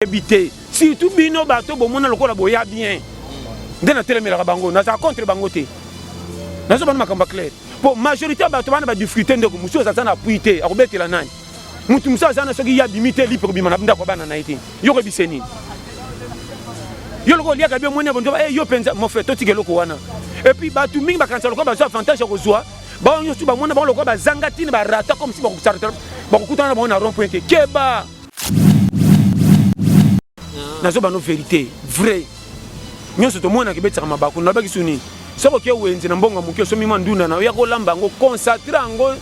Habité. Surtout bino bato bomona lokola boya bien. Ndena telemela bango, na za contre bango te. Na zo bana makamba clair. Pour majorité bato bana ba difficulté ndeko muso za na puité, akobetela nani. Mutu muso za na soki ya bimité libre bimana bunda ko bana na ite. Yo ko biseni. Yo loko liaka bien mona bondo yo penza mo fait toti keloko wana. Et puis bato mingi bakansa loko ba zo avantage ko zoa. Ba yo su ba mona ba loko ba zangatine ba rata comme si ba ko sarta. Ba ko kutana ba na rond point keba. Nazo bano vérité vrai nyonso to mona ke betsa mabako na baki suni soko ke wenze na mbonga mukyo so mima ndunda na ya ko lamba ngo concentrer ngo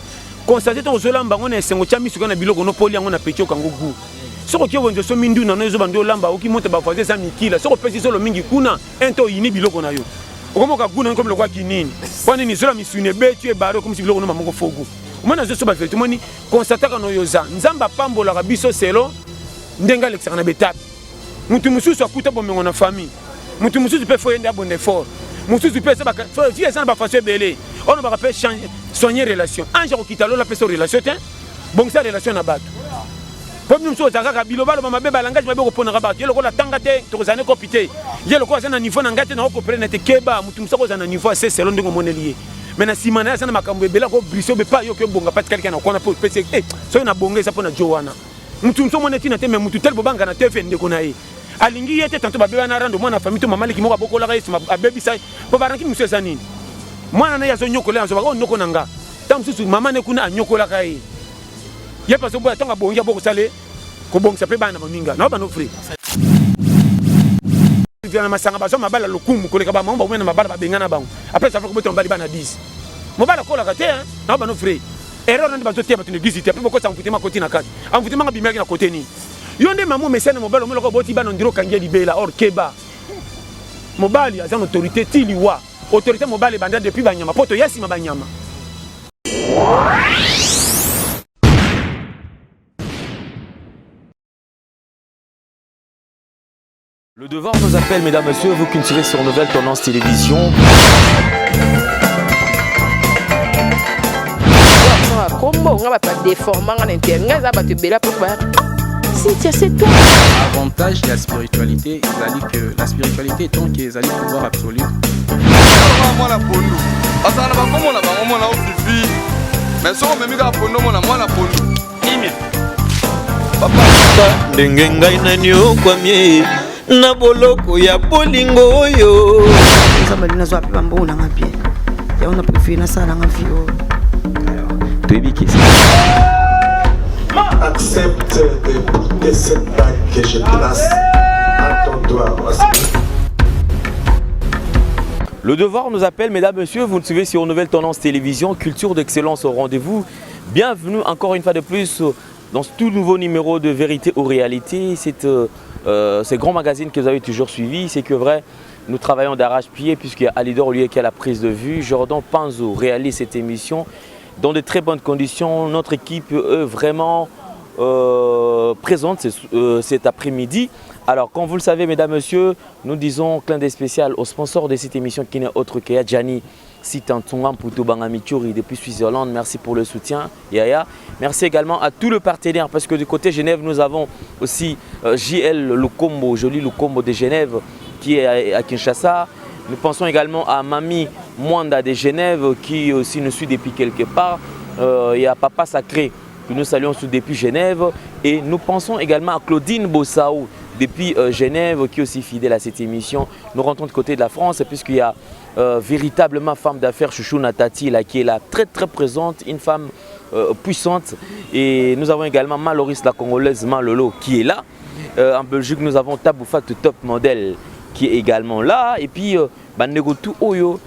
constater to zo lamba ngo na esengo cha misuka na biloko no poli ngo na pecho kango gu soko ke wenze so minduna na zo bando lamba oki monte ba fazer ça mikila soko pesi solo mingi kuna ento yini biloko na yo okomoka kuna comme lokwa kinini kwani ni zola misune betu e baro comme si biloko no mamongo fogu mona zo so ba vérité moni constater kana yoza nzamba pambola ka biso selo ndenga lexaka na betape. Mutu mususu akuta bomengo na famille. Mutu mususu peut faire un bon effort. Mususu peut ça ba vie ça na ba façon belé. On va pas changer soigner relation. Anja ko kitalo la personne relation tin. Bon ça relation na bato. Comme nous sommes à biloba le mama beba langage mabeko pona ka bato. Yelo ko la tangate to zane ko pité. Yelo ko za na niveau na ngate na ko prendre te keba mutu musa ko za na niveau c'est selon ndingo monelier. Mais na simana ça na makambo ebela ko briso be pa yo ke bonga pas quelqu'un na ko na po pese so na bonga ça pona jowana. Mutu muso moneti na te mais mutu tel bobanga na te fe ndeko na ye. Alingi yete tanto babeba na rando mwana famille to mamali ki moka bokola ka isma abebi sai po baranki muso zanini mwana na yazo nyokola yazo ba noko nanga tam susu mama ne kuna anyokola ka ye ye paso bo tonga bonja boko sale ko bongsa pe bana moninga na ba no free vient masanga ba so mabala lokumu koleka ba mambo mena mabala ba bengana bango après ça fait ko beto mbali bana 10 mobala kola ka te na ba no free erreur na ba zo te ba tune 18 après boko sa mfutima koti na kati amfutima nga bimaki na kote ni yonde mamu mesene mobali omelo boti bana ndiro kangie libela or keba mobali azan autorité tiliwa autorité mobali banda depuis banyama poto yesi mabanyama. Le devoir nous appelle, mesdames, messieurs, vous qui nous suivez sur Nouvelle Tendance Télévision. C'est toi. L'avantage de la spiritualité, c'est que la spiritualité est tant qu'ils allaient pouvoir absolu. Na boloko ya bolingo oyo nzamba lina zo apepa mbona nga bien ya ona préféré na sala nga vie o Toyebi kisi accepte d'écouter cette bague que je place à ton doigt. Le devoir nous appelle, mesdames, messieurs, vous le suivez sur Nouvelle Tendance Télévision, culture d'excellence au rendez-vous. Bienvenue encore une fois de plus dans ce tout nouveau numéro de Vérité ou Réalité. Ce grand magazine que vous avez toujours suivi, c'est que vrai, nous travaillons d'arrache-pied puisqu'il y a Alidor lui qui a la prise de vue. Jordan Panzo réalise cette émission dans de très bonnes conditions. Notre équipe est vraiment présente cet après-midi. Alors, comme vous le savez, mesdames, messieurs, nous disons clin d'œil spécial au sponsor de cette émission qui n'est autre que Yadjani Sitantunga Mputo Bangamichuri depuis Suisse-Hollande. Merci pour le soutien, Yaya. Merci également à tous les partenaires parce que du côté Genève, nous avons aussi JL Lukombo, joli Lukombo de Genève qui est à Kinshasa. Nous pensons également à Mami Mwanda de Genève qui aussi nous suit depuis quelque part. Il y a Papa Sacré que nous saluons depuis Genève. Et nous pensons également à Claudine Bossaou depuis Genève qui est aussi fidèle à cette émission. Nous rentrons du côté de la France puisqu'il y a véritablement femme d'affaires Chouchou Natati là, qui est là très présente, une femme puissante. Et nous avons également Maloris la Congolaise Malolo qui est là. En Belgique, nous avons Taboufat Top Model qui est également là. Et puis, Banegotu Oyo,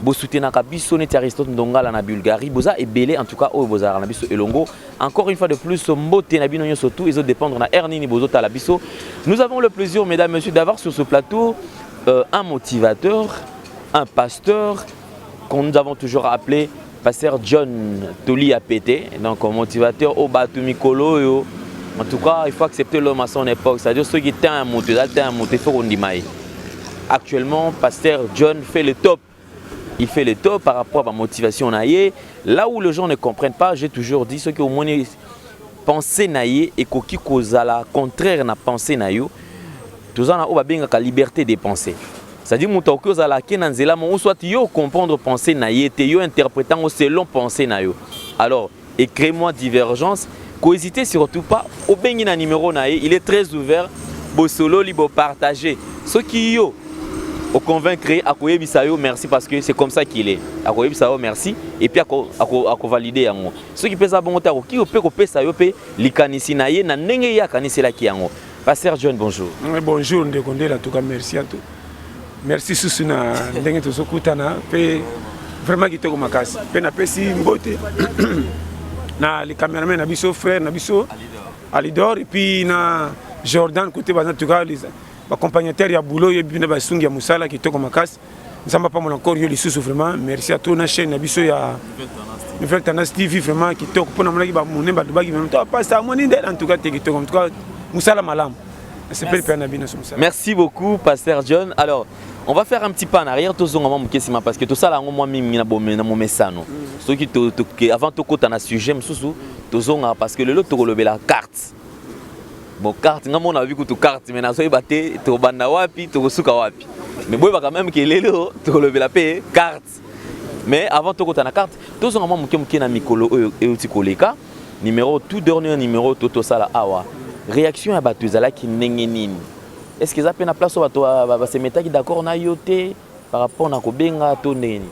Bosutenaka Biso, Neti Aristote Ndongala na Bulgarie, Boza et Belé en tout cas, Oyo Boza Ranabiso et Longo. Encore une fois de plus, Mbote Nabino surtout, ils ont dépendre na Ernini Bozo Talabiso. Nous avons le plaisir, mesdames et messieurs, d'avoir sur ce plateau un motivateur, un pasteur, qu'on nous avons toujours appelé Pasteur John Toli Apete, donc un motivateur au Batumi Kolo. En tout cas, il faut accepter l'homme à son époque, c'est-à-dire ceux qui étaient un motivateur, il faut qu'on dise. Actuellement, Pasteur John fait le top. Il fait le top par rapport à ma motivation. Là où les gens ne comprennent pas, j'ai toujours dit, ceux qui au moins pensée naïe et koki kozala contraire na pensée naïo tous en a bien la liberté de penser c'est-à-dire muta kozala ke na nzela mo soit yo comprendre pensée naïe te yo interprétant selon pensée naïo alors écris-moi divergence qu'hésitez surtout pas au bengi na numéro naïe il est très ouvert bo solo libo partager ce qui yo au convaincre à Koyebisayo merci parce que c'est comme ça qu'il est à Koyebisayo merci et puis à valider yango ce qui pèse à bon temps qui peut couper ça yo pe likanisi na ye na ndenge ya kanisi la ki yango Pasteur John bonjour bonjour ndekondé la tout cas merci à tout merci susuna ndenge to sokutana pe vraiment kitoko makasi pe na pesi mbote na les caméramans na biso frère na biso Alidor et puis na Jordan côté bazan tout cas les accompagnateur ya boulot et bien basungi ya musala kitoko makasi nzamba pa mon encore yo lisusu vraiment merci à toi na chaîne na biso ya Nouvelle Tendance TV vraiment kitoko pona monaki ba monemba dubaki même toi pas ça moni en tout cas kitoko en tout cas musala malam c'est pas le bien sur musala. Merci beaucoup Pasteur John. Alors on va faire un petit pas en arrière tous on va mukesima parce que tout ça là moi mimi na mon message ceux qui avant tout côté na sujet msusu tozonga parce que le lot to la carte. Bon carte on a vu que tu carte mais na so ibate to banda wapi to suka wapi mais boy ba quand même que lelo to lever la paix carte mais avant to kota na carte tous on muke na mikolo e utikoleka numéro tout dernier numéro toto sala awa réaction à batu zala ki nengenini est-ce que ça peut na place bato ba se metaki d'accord na yote par rapport na ko benga to neni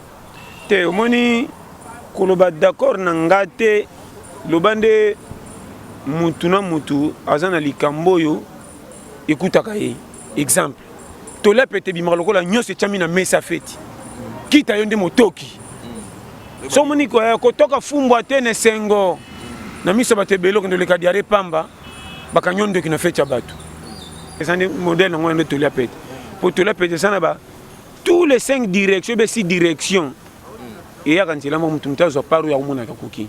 te omoni koloba d'accord na ngate lobande mutu na mutu azana likambo yo ekutaka ye exemple tola pete bimaka lokola nyonso etiami na mesa feti kita yo nde motoki so moni kotoka fumbwa te na esengo na miso bato ebele okende oleka diare pamba bakanyondoki na feti ya bato eza nde modele nango nde tolia pete po tolia pete eza na ba tous les 5 directions be 6 directions eyaka nzela moko mutu azwa paro ya komonaka koki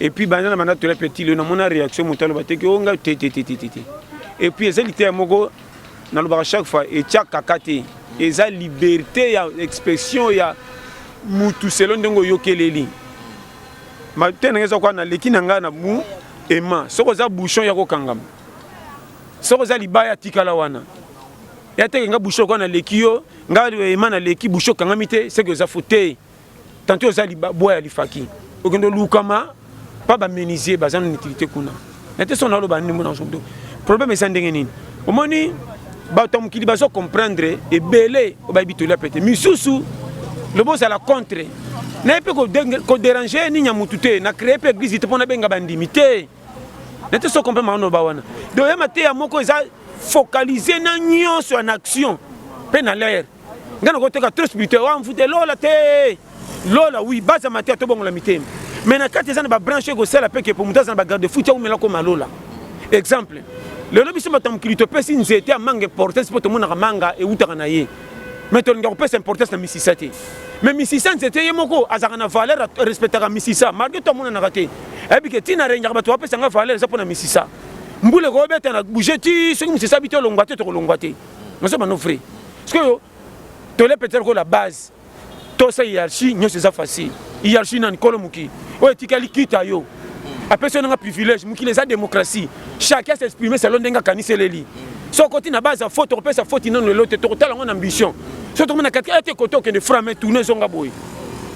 et puis bana na tola petit le na mona réaction mutalo bateki onga te et puis eza lité moko na lo ba chaque fois et chaque kakate eza liberté ya expression ya mutu selon ndongo yokeleli ma tena ngeza kwa na leki na nga na mu ema soko za bouchon ya ko kangama soko za libaya tikala wana ya te nga bouchon kwa na leki yo nga ema na leki bouchon kangami te c'est que za fauteuil tantôt za liboya ya lifaki okendo lukama pas ba méniser bazan une utilité kuna nete son alo ba ndimo na sondo problème est ndenge nini omoni ba tom kili bazo comprendre et belé ba bitola pété misusu le boss à la contre na pe ko déranger ni nyamutute na créer pe église te pona benga bandimité nete so comprendre no ba wana do yema te ya moko za focaliser na nyonso en action pe na l'air ngana ko te ka trop spirituel wa mfute lola te lola oui basa matia to bongo la mitema mais na kati ezana ba branche ko sala pe ke pour mutaza na ba garde foot ya umela ko malola exemple le lobi se batam kilito pesi nzete a manga importance pour tout monde na manga e utaka na ye mais to ngako pesa importance na misisa te mais misisa nzete ye moko azaka na valeur respectaka misisa malgré tout monde na raté e bi ke tina renga ba to pesa nga valeur za pona misisa mbule ko beta na bougeti ce que misisa bito longwate to longwate non ça ba no frère parce que to le peut-être ko la base to sa hiérarchie nyo c'est ça facile hiérarchie na nkolo muki o etikali kita yo apesa nga privilège muki les a démocratie chacun s'exprimer selon ndenga kaniseleli so côté na base faute on pesa faute non l'autre to tala ngona ambition so to mona kati ate koto ke de frame tourner zonga boy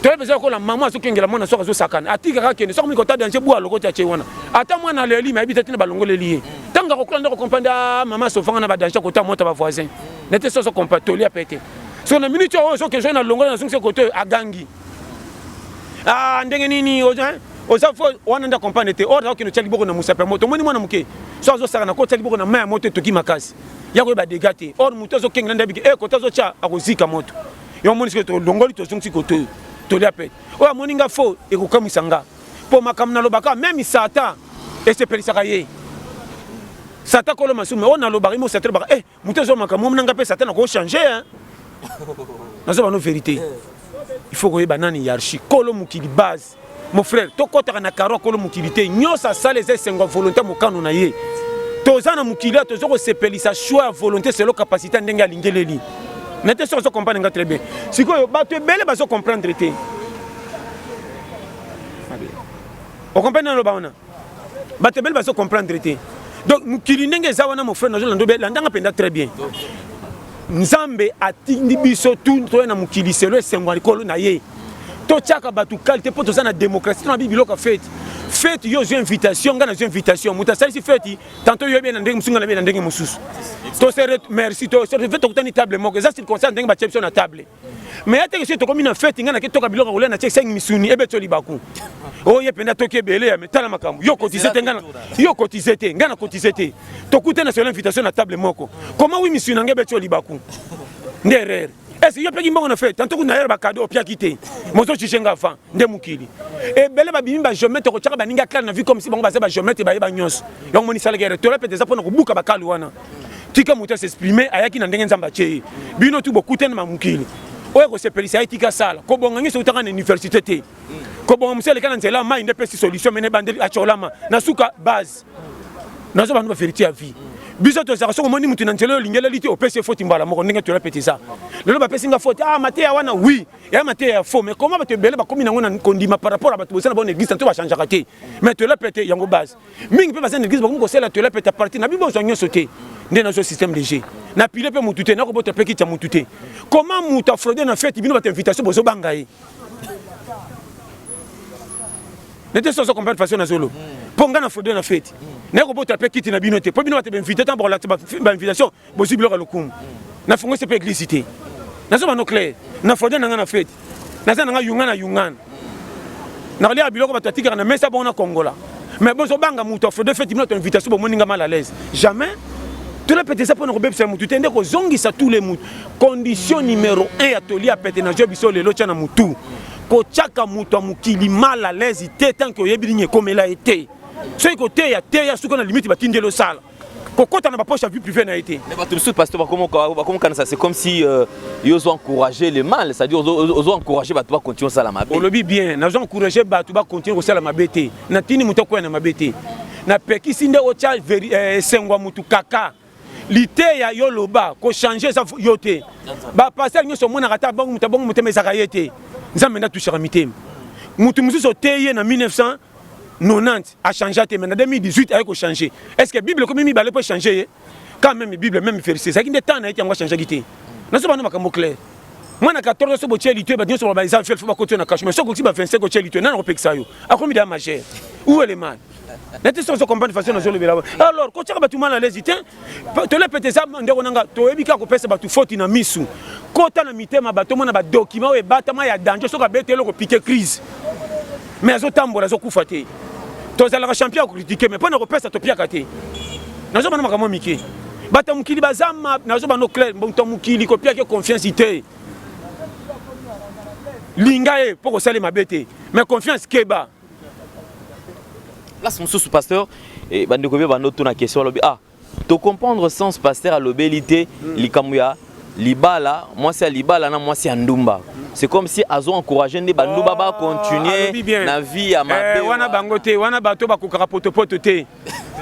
to pesa ko la maman so kengela mona so zo sakana atika ka kende so mi ko ta danger bua lokoti ache wana ata mwana leli mais bitati na balongo leli tanga ko klanda ko comprendre maman so fanga na ba danger ko ta mota ba voisin nete so comprendre to li apete so na minute o so ke je na longo na so côté agangi ah ndenge nini oza fo wana nda comprendre te ordre okino tshali boko na musape moto moni mwana muke so azo saka na ko tshali boko na maya moto toki makasi ya ko ba dégâter or muto zo kenga nda biki ko tazo cha akozika moto yo moni ke to longoli to sungi ko to li apet o amoni nga fo e ko kamisanga po makamna lobaka même satan et se pelisaka ye satan ko lo masume on na lobaka mo satan ba muto zo makamu nga pe satan ko changer hein na zo ba no vérité il faut que banani hiérarchie kolo mukili base mon frère to kota na karo kolo mukilité nyosa sale les sengo volonté mokano na ye tozana mukili to zo ko sepelisa choix volonté selon capacité ndenga lingeleli nete so comprendre nga très bien sikoyo bato ebele bazo comprendre te o comprendre no baona bato bele bazo comprendre te donc mukili ndenge eza wana mon frère nazo landanga penda très bien nzambe atindi biso tout to na mukili selo esengwa likolo na ye to tiaka bato qualité po toza na démocratie na bibiloko fête fête yo zo invitation ngana zo invitation muta salisi fête tantôt yo bien ndenge musunga na bien ndenge mususu to se merci to se fête okutani table moko eza circonstance ndenge ba chepso na table mais ate que to komi na fête ngana ke toka biloko rola na check 5 misuni ebe to libaku oh ye penda to ke bele ya metala makambo yo cotiser te ngana cotiser te to kuta na invitation na table moko comment oui misuni ngebe to libaku nderere est-ce que yo peki mbongo na fête tantôt kuna yera ba cadeau pia kité mozo chishenga fa nde mukili e bele ba bimi ba géomètre ko tchaka ba ninga clair na vie comme si bango ba ba géomètre ba nyos donc moni sala guerre to la peut-être pour na kubuka ba kalu wana tika muta s'exprimer ayaki na ndenge nzamba che bino tu bokute na mukili oyo ko sepelisa tika sala ko bonga ngiso utaka na université te ko bonga musele kana nzela mai nde pesi solution mene bandeli acholama na suka base nazo bantu ba vérité à vie biso to saka soko moni mutu na nzela lingela liti opesi faute mbala moko ndenge to la petisa lelo ba pesi nga faute matea wana oui ya matea ya faux mais comment ba te bele ba komi na ngona kondima par rapport à ba to bonne église to ba changer raté mais to la pété yango base mingi pe ba sana église ba ko sela to la pété partie na bibo zonyo sauter ndé dans ce système de G na pile pe mutu te na ko boto pe ki ta mutu te comment mutu frauder na fête bino ba invitation bozo bangai n'était sans comprendre façon na solo ponga na frauder na fête na ko boto pe ki na bino te po bino ba te inviter tant pour la invitation bozo bilo ka lokum na fongo c'est pas église te na so ba no clair na frauder na fête na za na yungana na lia biloko ba tatika na mesa bona Congola mais bozo banga mutu frauder fête bino te invitation bo moninga mal à l'aise jamais. Tu l'as pété ça pour nous rebelle mutu tende ko zongi sa tous les mutu condition numéro 1 atelier à pété na jobiso le locha na mutu ko chaka mutu mukili mal à l'aise té tant que yebilinye comme elle a été ce côté ya té ya suko na limite batindelo sala ko kota na ba poche vie privée na été mais tout de suite pasteur comment ça c'est comme si ils ont encouragé le mal c'est-à-dire ils ont encouragé ba to continuer ça la mabé on le dit bien na ont encouragé ba to ba continuer ça la mabé na tini mutu ko na mabé na peki sinde o cha sengwa mutu kaka l'ité ya yoloba ko changer ça yote ba passer nyo so mona kata bangu mutabongo mezaka yete nzambe na toucher mitem mutu mususo teye na 1990 a changé te mais en 2018 a ko changer est-ce que bible comme mi balé peut changer quand même bible même verset ça qui des temps na été on va changer gité na so bana makambo clair moi na 14 so bo chelité ba nyo ba isa faut ba continuer na cash mais so ko si ba 25 ko chelité na ko peksa yo a combien de majeur où est le mal n'était sans comprendre façon na le alors ko tchaka batu mal à l'aise te le pété ça ndeko nanga to ebika ko pesa batu faute na misu kota na mitema bato mona ba document e batama ya danger so ka betelo ko piquer crise mais azo tambola zo kufa te to za la champion ko critiquer mais pas na ko pesa to pia kate nazo bana makamo miki bata mukili bazama nazo bano clair mbo mukili ko pia ke confiance te lingae pour ko sale mabete mais confiance keba. Là, c'est mon pasteur. Et bande de bande na question to comprendre sens pasteur à l'obélité likamuya libala moi c'est libala na moi c'est ndumba c'est comme si azo encourager des bandumba ba continuer na vie à ma wana bangote wana bato ba kokara potopoto te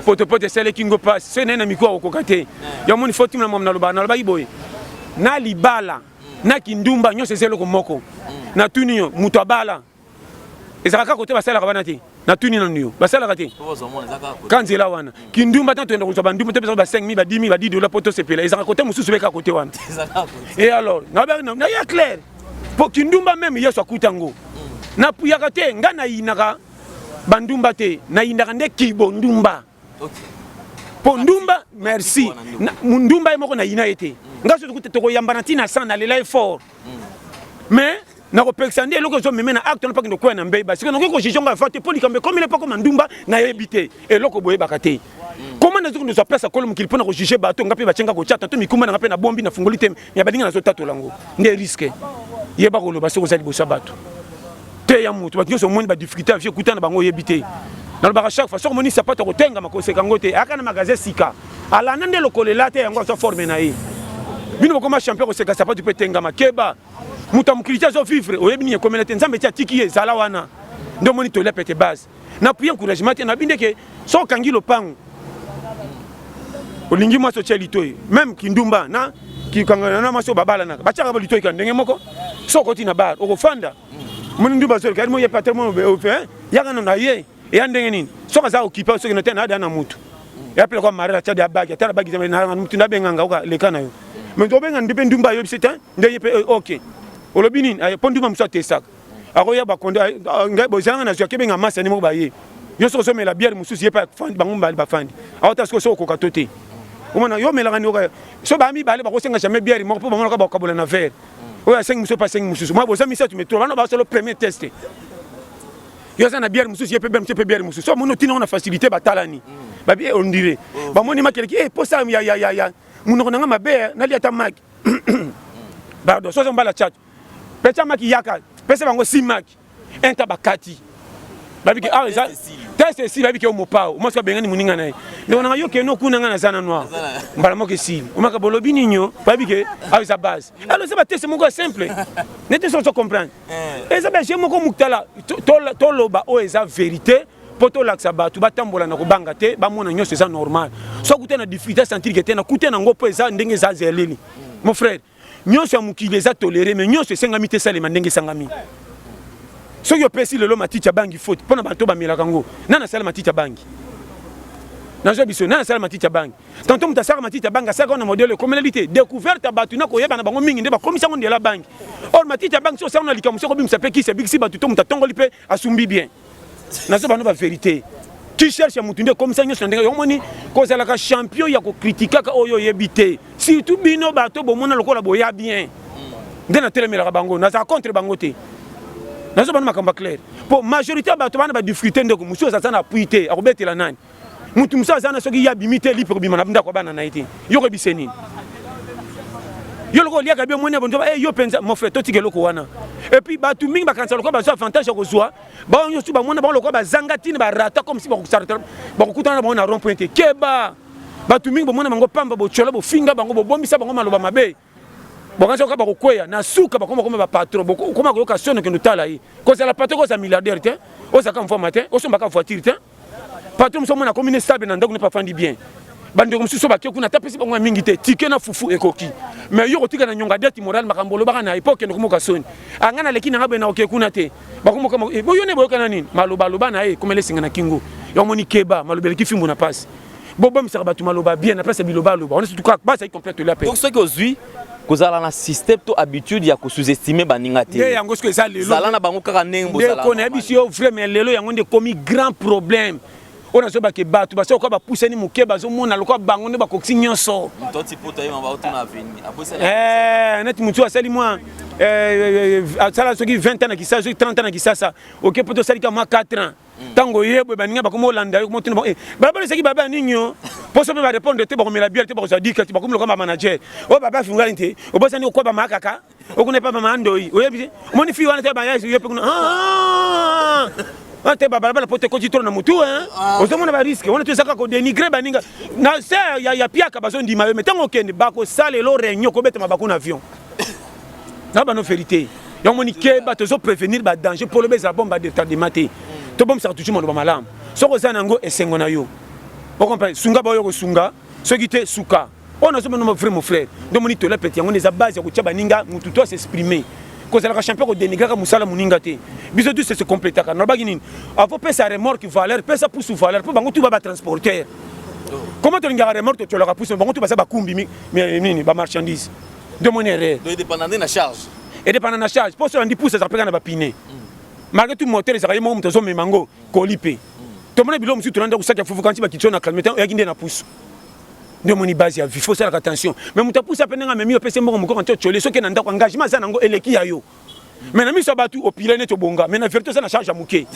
potopoto sele kingo pass c'est na miko okokate ya moni faut na mom na loba iboy na libala na kindumba nyo c'est loko moko na tunio muto abala ezaka kote basala kabana te na tuni na nyo basala kate kanzela wana kindumba tanto ndo ko bandumba te ba 5000 ba 10000 ba 10 dollars poto sepela ezaka kote mususu beka kote wana et alors na ya clair pour kindumba même yeso akutango na puyaka te ngana inaka bandumba te na inaka nde kibondumba po ndumba merci ndumba moko na ina ete ngaso to ko yambana tina sana lela fort mais na ko pexande eloko zo memena acte na pa ndo kwa na mbeba parce que noko ko jijonga fate poli kambe comme il est pas comme ndumba na ebité eloko boye bakate comment na zo ndo so pesa kolo mukili pona ko juger bato ngapi ba chenga ko chata to mikuma na ngapi na bombi na fungoli tem ya badinga na zo tato lango nde risque yeba ko lo baso ko zali bosa bato te ya mutu ba nyoso moni ba difficulté afie kutana bango yebité na ba chaque fois so moni sapato ko tenga makose kango te aka na magasin sika ala nande lokole late yango so forme na yi bino ko ma champion ko seka sapato pe tenga makeba muta mukilita zo vivre oyebini communauté nzambe tia tiki ezala wana ndo moni to lepete base na puis encouragement na binde ke so kangi lopango olingi maso tia litoyi même kindumba na ki kanga na maso babala na bachaka ba litoyi kan ndenge moko so koti na bar okofanda moni ndumba zo kali mo ye patrimoine be ofe yaka na ye et andenge nini soka za occupé soki no tena na mutu et après quoi marrer la tchade ya bagi tala bagi na mutu na benganga oka leka na yo mais to benga ndipe ndumba yo biseta ndeye pe OK olobi nini ay ponduma musa tesaka akoya ba konda ngai bozanga na zoke benga masa ni mo ba ye yo so so mela bière mususu ye pa fandi bango ba fandi awata so ko katote omona yo mela ngani oka so ba mi bale ba ko senga jamais bière mo po ba mona ka ba kabola na verre oya 5 mususu pa 5 mususu moi bozami ça tu me trouves ba solo premier test yo za na bière mususu ye pe bière mususu so mono tina on a facilité ba talani ba bien on dirait ba moni makeleki po ça ya muno nanga mabe na liata mak pardon so mbala chat pecha mak yaka pesa bango simak enta bakati babiki za test si babiki o mopao mo so bengani muninga nae donc na yo ke no kuna ngana zana noir mbala mo ke si o maka bolobi ninyo babiki za base alors ça ba test moko simple nete so comprendre et ça ba je moko muktala to loba o eza vérité poto laksa batu batambola na kobanga te bamona nyonso eza normal so kuta na difficulté sentir que te na kuta na ngopo eza ndenge za zeleli mon frère nyonso ya mukile eza toléré mais nyonso esengami te salema ndenge sangami so yo pesi lelo matiti bangi faute pona bato bamelaka ngo nana sala matiti bangi nazo biso nana sala matiti bangi tanto mutasaka matiti bangi saka na modèle communalité découverte batu na koyeba na bango mingi nde ba komisa ngo ndela bangi or matiti bangi so sa na likamuso ko bimsa pe ki se biksi batu to mutatongoli pe asumbi bien nazo bano ba vérité tu cherches à mutunde comme ça nyonso ndenge yo moni ko za la ka champion ya ko critiquer ka oyo yebité surtout bino bato bo mona lokola boya bien ndena telemela bango na za contre bango te nazo bano makamba clair pour majorité bato bana ba difficulté ndeko muso za sana puité akobetela nani mutu muso za na soki ya bimité lipo bimana ndako bana na ite yo ko biseni yo loko liaka bien moni bondo yo penza mon frère toti keloko wana et puis bato mingi bakanisa lokola bazo avantage ya kozwa ba nyonso ba mona ba lokola bazanga tini ba rata comme si ba kusarata ba kutana ba na rond point keba bato mingi ba mona bango pamba bo chola bo finga bango bo bombisa bango maloba mabe bo kanisa ka ba kokwea na suka ba koma ba patron bo koma ko occasion que nous tala yi ko c'est la patron ko za milliardaire te o za ka mfo matin o so ba ka voiture te patron so mona commune stable na ndako ne pas fandi bien bande comme so ba ke kuna tapesi bango mingi te tike na fufu ekoki mais yo kotika na nyonga dette moral makambolo baka na époque ndoko moka soni angana lekina ngabe na oke kuna te bakomo kama bo yone boyoka na nini maloba loba na komele singa na kingo yo moni keba malobele ki fimbo na passe bobo misaka batu maloba bien na place biloba loba on est tout cas pas ça complète la paix donc ce que aujourd'hui kozala na système to habitude ya ko sous-estimer baninga te nde yango ce ça lelo zala na bango kaka nengo zala ko na bisio vraiment lelo yango nde komi grand problème on a zo ba ke batu ba so ko ba pousser ni muke ba zo mona lokwa bango ne ba koksi nyonso toti poto yema ba otuna avenir après ça net mutu asali moi sala soki 20 ans na kisasa soki 30 ans na kisasa OK poto sali ka moi 4 ans tango yebo baninga ba ko molanda yo mo tuna ba ba seki baba ninyo poso be ba répondre te ba ko mela bière te ba ko sadika te ba ko mlo ka manager o baba finga inte o bosa ni ko ba makaka o ko ne pa ba mandoi o yebi mo ni fi wana te ba ya yo pe kuna ante baba bala pote ko jitro na mutu ozomona ba risque on te saka ko dénigrer baninga na se ya piaka bazo ndima yo metango kende ba ko sale lo réunion ko betema ba ko na avion na ba no vérité yo moni ke ba tozo prévenir ba danger pour le beza bomba de tardemate to bom sa toujours mo malam so ko sana ngo esengo na yo o comprendre sunga ba yo ko sunga so kite suka on a mon vrai mon frère donc moni to la petit yango les base ya ko tia baninga mutu to s'exprimer cause la champion ko dénigrer ka musala muninga te biso tout c'est compléter ka no ba gini avant pesa remorque valeur pesa pousse valeur pour bango tout ba transporteur comment tu ngara remorque tu la pousse bango tout ba sa ba kumbi nini ba marchandise de mon erreur de dépendant na charge et dépendant na charge pour ça on dit pousse ça peka na ba pine malgré tout moteur ça y mo mtozo me mango kolipe to mona bilo musu tunanda kusaka fufu kanti ba kitona calmetant ya kinde na pousse de moni base ya vie faut faire attention mais muta pousse apenanga memi opese moko moko kanto chole soki na ndako engagement ça nango eleki ya yo mais na miso batu au pilene to bonga mais na vérité ça na charge à muke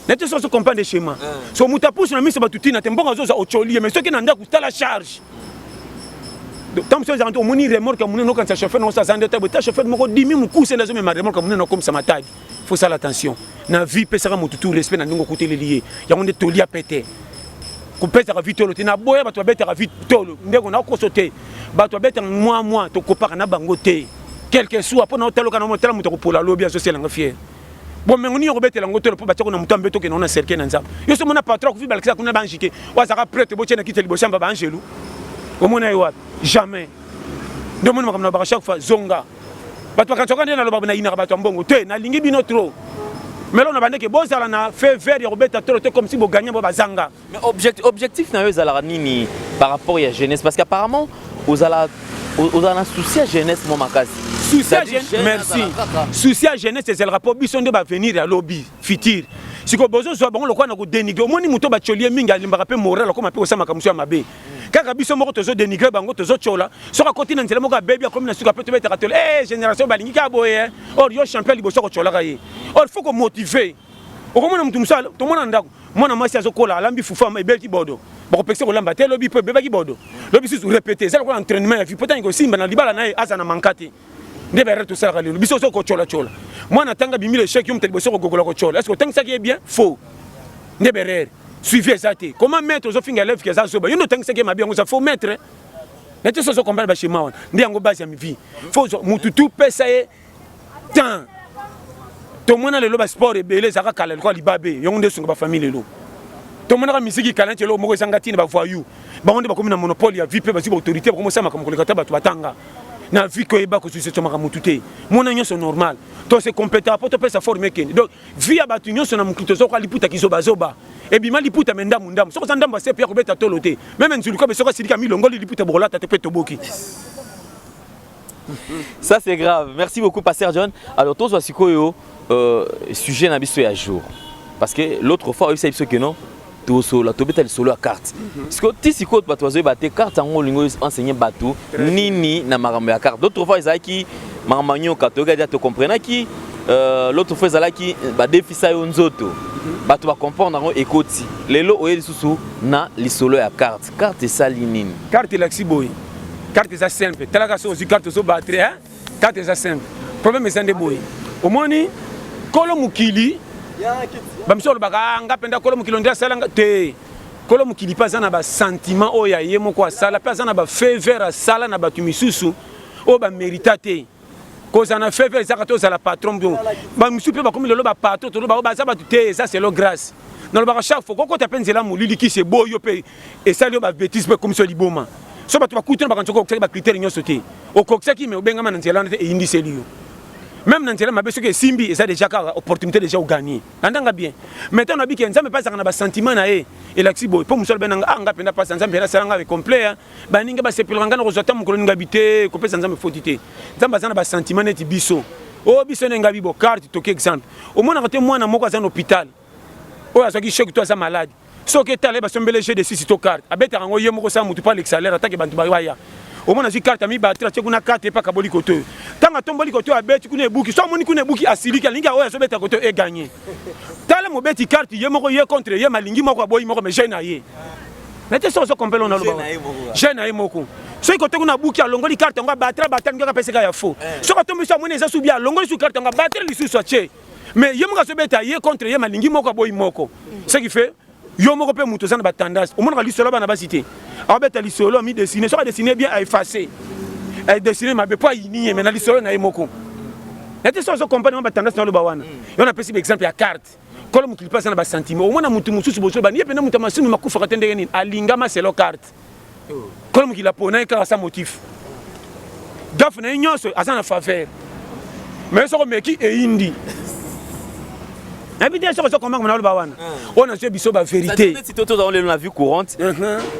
nete so se comprendre schéma so muta pousse na miso batu tina te mbonga zo za ocholi mais soki na ndako ta la charge tant que ça moni remorque moni no quand ça chauffeur no ça zande ta chauffeur moko dimi mukuse na zo me remorque moni no comme ça matadi faut ça l'attention na vie pesa mutu tout respect na ndingo côté lié ya on est tolia pété kupesa ka vitolo te na boya bato beta ka vitolo ndeko na ko sauter bato beta moi to kopaka na bango te quelque soit pour na hôtel kana hôtel muto ko pola lobby associé nga fier bon mais ngoni ko betela ngo tolo po batako na mutambe to ke na cercle na nzamba yo so mona patron ko fi balakisa kuna banjike wa saka prêtre bo tena kiteli bo shamba ba angelu o mona yo jamais de mona makamna ba chaque fois zonga bato ka tsoka ndena lo ba na ina bato mbongo te na lingi bino trop mais là on a bandé que bozala na fait vert ya robeta tolo comme si bo gagner bo bazanga. Mais objectif na yo ezala nini par rapport à la jeunesse parce qu'apparemment vous avez un souci à jeunesse mon makasi. Souci à jeunesse, merci. Souci à jeunesse c'est le rapport biso nde ba venir à lobby futur. Siko bozo so bango lokwa na ko dénigrer omoni muto ba cholie mingi alimbaka pe moral comme pe osama kamuso ya mabe. Kaka biso moko tozo dénigrer bango tozo chola. Soka continent nzela moko baby comme na suka pe to betaka tole génération balingi ka boye. Or yo champion liboso ko chola ka ye. Or faut ko motiver. Okomona mutu musala to mona ndako. Mona masi azokola alambi fufa ma ebelti bodo. Bako pexer ko lamba te lobby pe bebaki bodo. Lobby su répéter. Ça ko entraînement ya fi peut-être ko simba na libala na azana mankati. Ndebe tout ça le biso so ko chola chola. Moi natanga bimi le chèque yum telboso ko gogola ko chola. Est-ce que tant ça qui est bien faux? Ndebe suivez ça té. Comment mettre aux finga lève que ça soba. Yo no tant ça qui est bien ça faut mettre. Mais tout ça so comprendre ba chez moi. Ndi yango base ya mi vie. Faut mutu tout pesa e temps. To mona le lo ba sport e belé ça ka kala ko libabe. Yo nde sunga ba famille lo. To mona ka musique kalante lo moko sangati ba voyou. Ba onde ba komi na monopole ya vie pe ba si autorité ba komo sama comme kolekata ba to batanga. Na vie que eba ko succès tomaka mututé mona nyonso normal to c'est compétent pour te pesa former ken donc vie abatu nyonso na mukito zo ka liputa kizoba zoba e bima liputa menda mundam soko zandam ba sepe ko beta tolote même nzulu ko be soko silika milongo liputa bola ta te peto boki. Ça c'est grave. Merci beaucoup Pasteur John. Alors tous voici quoi sujet na biso ya jour parce que l'autre fois il sait que non la tobeta le solo à carte. Parce que tu sais quoi bateau zo baté carte en lingo enseigner bateau nini na marambo ya carte. D'autres fois ils qui mamanyo katoga dia te comprendre qui l'autre fois ils qui ba défisa yo nzoto. Bateau va comprendre ngo ekoti. Lelo oye lisusu na li solo ya carte. Carte ça linini. Carte laxi boy. Carte ça simple. Talaka so aussi carte so batterie hein. Carte ça simple. Problème c'est ndé boy. Au moni kolo mukili bamsolo baka ngapenda kolo mukili ndia sala te kolo mukili pa za na ba sentiment oya ye moko asala pa za na ba faveur asala na batu misusu o ba méritate ko za na faveur za kato za la patron ba misusu pe ba komi lelo ba patron to ba za batu te ça c'est lo grâce na lo ba chaque fois ko ta penzela mulili ki se boyo pe et ça yo ba bêtise pe comme so liboma so batu ba kutana ba kanchoko ko ba critère nyoso te o koksa ki me obenga mana nzela na te e indi selio. Même dans le mabé, ce que Simbi, et ça déjà opportunité déjà gagner. N'entends bien. Maintenant on a dit que ça me passe un sentiment na et l'axibo. Pour monsieur ben anga pena passe ensemble pena salanga avec complet. Ba ninga ba sepilanga no zota mu kolonga habité, ko pesa ensemble fotité. Nzamba za na ba sentiment net biso. O biso nenga bibo carte to exemple. Au moins na mwana moko za hôpital. O azoki choc toi za malade. So que talé ba sombele chez de six to carte. Abeta ngo yemo ko sa mutu pa l'exalaire attaque bantu ba ya. Au moins na carte mi battre tu kuna carte pa kaboli koto. Tanga tomboli koto abeti kuna ebuki. So moni kuna ebuki asilika linga oya so beta koto e gagner. Tala mo beti carte yemo ko ye contre ye malingi moko boyi moko me jeune aye. Nete so compel on a lo. Jeune aye moko. So koto kuna buki alongoli carte nga battre nga pesa ya faux. So koto mi so moni za subia alongoli su carte nga battre li su so che. Mais yemo ka so beta ye contre ye malingi moko boyi moko. Ce qui fait yo moko pe muto zana ba tendance. Au moins li solo ba na ba cité. Abeta li solo mi dessiner, soit dessiner bien à effacer. À dessiner ma be pas yini mais na li solo na yemoko. N'était ça compagnie ba tendance na lo bawana. Et on a pris exemple ya carte. Quand on clip passe na ba sentiment, au moins na mutu mususu boso ba ni pe na mutu masunu makufa katende ngeni alinga ma selo carte. Quand on la pona ka sa motif. Daf na nyonso azana faveur. Mais ça meki e indi. Habité sur ce comment on a le bawana. On a ce biso ba vérité. Si toi dans la vie courante,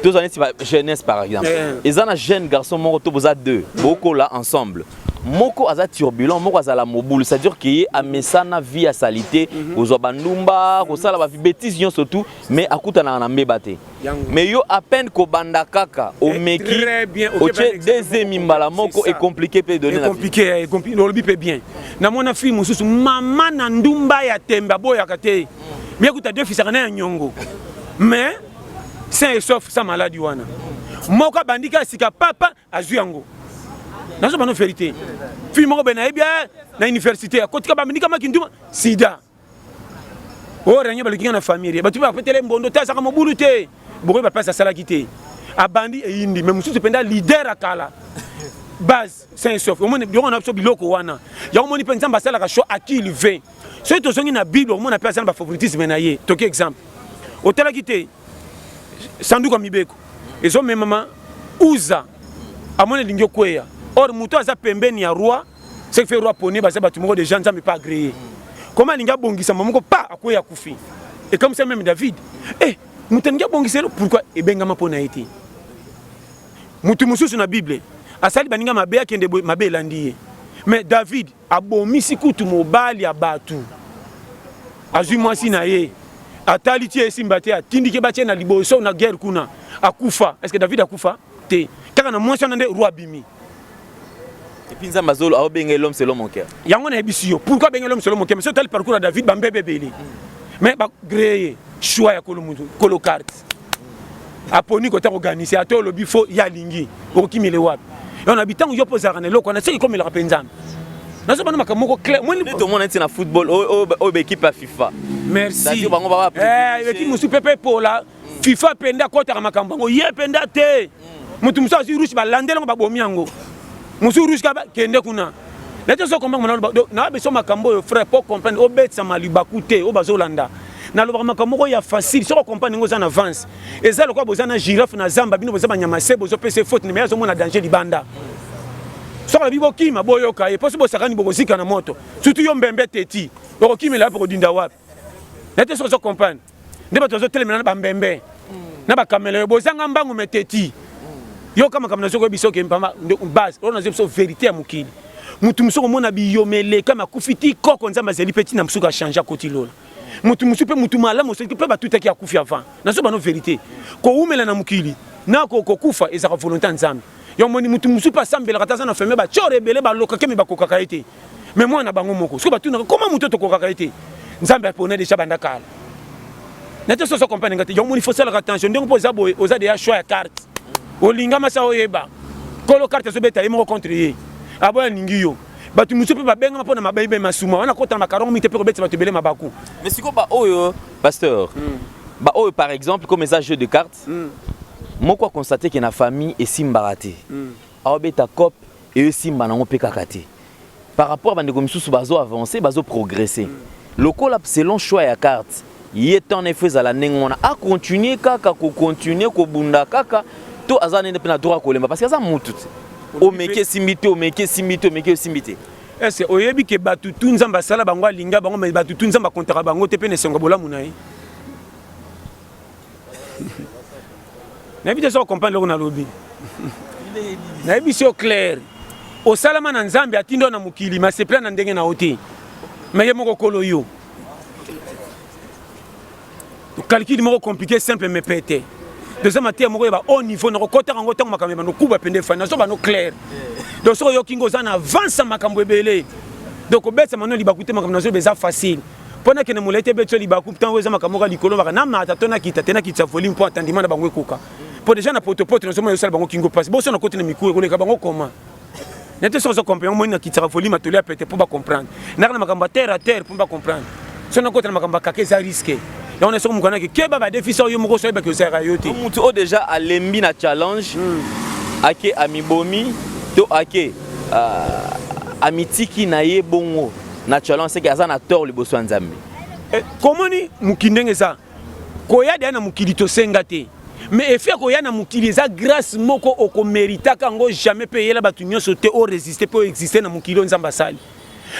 deux années c'est jeunesse par exemple. Et ça na jeune garçon moko to boza deux, boko là ensemble. Moko aza turbulent, moko aza la mobile, c'est-à-dire qu'il a mesana vie à salité, aux bandumba, aux sala ba bêtises surtout, mais akuta na mbebate. Mais yo à peine ko banda kaka au meki. Au deuxième imbala moko est compliqué peut donner. Compliqué, compliqué, lobby peut bien. Na mona fille mususu mama na ndumba ya temba boya kate. Bien que tu as deux fils à nyongo. Mais sain et sauf sa maladie wana. Moka bandika sika papa azuyango. Nazo bano vérité. Fille moko bena bien na université. Kotika bandika makinduma sida. Oh renyo balikinga na famille. Ba tu ba petele mbondo ta saka mobulu te. Boko ba pesa sala kité. Abandi e indi mais mususu penda leader akala. Base sain et sauf. Au moins on a abso biloko wana. Ya omoni penza mbasala ka show à qui il veut. Ce qui est dans la Bible, on appelle ça le favoritisme. Toki exemple. Au tel quitté, Sandou comme Ibeko. Et so même maman, Ouza, à mon lingio kwea. Or, mouto a pembe ni a roi, c'est que fait roi poni, bah c'est bâtiment des gens, ça m'est pas agréé. comment linga bongisa mamoko pa akoya kufi. Et comme ça même David, mutenga bongisa pourquoi ebengama pona été. Mutu mususu na Bible, asali baninga mabe akende mabe landi. Mais David abomisi kutu mobali ya batu. Azui mwasi na ye. Atali tie esimbate atindike batie na liboso na guerre kuna. Akufa. Est-ce que David akufa? Te. Kaka na mwasi nande roi bimi. Et puis Nzamba Zolo a obengé l'homme selon mon cœur. Yango na ebisio. Pourquoi benga l'homme selon mon cœur? Mais c'est tel parcours à David bambebe belé. Mais ba créer choix ya kolomuto, kolo carte. Aponi ko ta organiser ato lobi fo ya lingi. Okimile wapi. Et on habitant yo posara ne loko na c'est comme il rappelle Nzamba. Nazo bana makamoko clair. Moi tout le monde est na football au équipe à FIFA. Merci. Équipe musu pepe pola FIFA penda kota makambo ye penda te. Mutu musa si rushi ba landela ba bomi yango. Musu rushi ka kende kuna. Lato so komba mona na be so makambo yo frère pour comprendre obetsa malibaku te o bazolanda. Na lo makambo ya facile so comprendre ngo za en avance. Eza lokwa bozana girafe na zamba bino bozaba nyama se bozo pese faute mais azo mona danger libanda. Soko la bibo kima boyo ka e possible sakani bokosika na moto. Surtout yo mbembe teti. Boko kima la pour dinda wapi. Lato so comprendre. Ndeba tozo telemena na bambembe. Na ba kamela bozanga mbangu meteti. Yo kama kamna soko biso ke mpama base. On a zepso vérité ya mukili. Mutu musoko mona biyomele kama kufiti koko nzamba zeli petit na musuka changer koti lola. Mutu musupe mutu mala musoko pe ba tuta ki akufi avant. Na so ba no vérité. Ko umela na mukili. Na ko kufa ezaka volonté nzambe. Yo moni mutu musupa sambela kataza na femme ba chore bele ba loka kemi ba kokaka été. Mais moi na bango moko. So ba tuna comment mutu to kokaka été. Nzambe apone déjà banda kala. Nete so comprendre ngati yo moni faut faire attention ndenge poza boy oza de choix ya carte. Olinga masa oyeba. Kolo carte so beta yemo contre ye. Aboya ningi yo. Batu musupe ba benga mapona mabayibe masuma. Wana kota makaron mite pe ko beta batebele mabaku. Mais siko ba oyo pasteur. Ba oyo par exemple comme ça jeu de cartes. Moko a constaté que na famille et simbaraté. Aobeta cop et simba nango pe kakate. Par rapport à bande comme sous bazo avancer, bazo progresser. Lokola selon choix ya carte. Il est en effet à la nengona a continuer kaka ko continuer ko bunda kaka to azane ne pena droit ko lemba parce que ça mutu. O meke simbité o meke simbité o meke simbité. Est-ce oyebi ke batu tunzamba sala bango linga bango mais batu tunzamba kontara bango te pene sengo bola munai. Na bi te so comprendre na lobi. Na bi so clair. O salama na nzambe atindo na mukili ma se plan na ndenge na hote. Mais ye moko kolo yo. Calcul moko compliqué simple mais pété. Deuxième matière moko ba haut niveau na kota ngo tango makambe no kuba pende fa na so ba no clair. Donc so yo kingo za na avance makambo ebele. Donc obetsa mano libakute makambo na so beza facile. Pona que ne molete betso libaku tango za makambo ka likolo ba na mata tona kita tena kitsa volume pour attendement na bango ekoka. Pour déjà na potopoto na so mo yo sala bango kingo passe. Bo so na kote na miku ko le ka bango comment. N'était so comprendre mo na kitsa volume atoli a pété pour ba comprendre. Na na makambo terre à terre pour ba comprendre. So na kote na makambo ka za risqué. Et on est sur mon canal qui va déficit au yomoko sur que c'est rayoté. Mutu o déjà à lembi na challenge. Ake amibomi to ake amitiki na ye bongo na challenge c'est que ça na tort le bosso nzambe. Comment ni mukindenge ça? Koya de na mukili to sengate. Mais effet koya na mukili za grâce moko oko mérita kango jamais payer la batu nyonso te o résister pour exister na mukili nzamba sali.